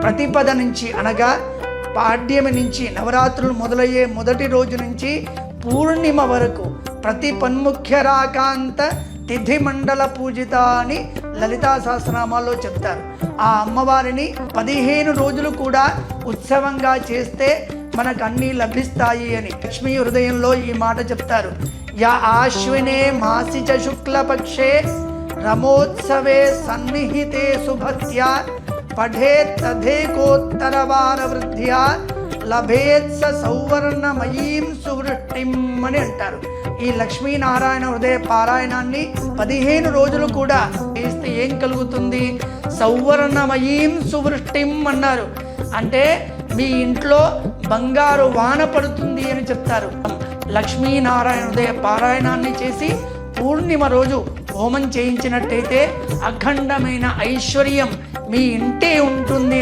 ప్రతిపద నుంచి అనగా పాడ్యమి నుంచి నవరాత్రులు మొదలయ్యే మొదటి రోజు నుంచి పూర్ణిమ వరకు ప్రతి పన్ముఖ్యరాకాంత తిథి మండల పూజిత అని లలితా సహస్రనామాల్లో చెప్తారు. ఆ అమ్మవారిని 15 రోజులు కూడా ఉత్సవంగా చేస్తే మనకు అన్నీ లభిస్తాయి అని లక్ష్మీ హృదయంలో ఈ మాట చెప్తారు. యా ఆశ్వినే మాసి చ శుక్లపక్షే రమోత్సవే సన్నిహితే సుభత్యా పఠేత్ తథేకోత్తరవార వృద్ధ్యా లభేత్ స సౌవర్ణమయీం సువృష్టిం అని అంటారు. ఈ లక్ష్మీనారాయణ హృదయ పారాయణాన్ని 15 రోజులు కూడా చేస్తే ఏం కలుగుతుంది? సౌవర్ణమయీం సువృష్టిం అన్నారు. అంటే మీ ఇంట్లో బంగారు వాన పడుతుంది అని చెప్తారు. లక్ష్మీనారాయణ హృదయ పారాయణాన్ని చేసి పూర్ణిమ రోజు హోమం చేయించినట్టయితే అఖండమైన ఐశ్వర్యం మీ ఇంటే ఉంటుంది అని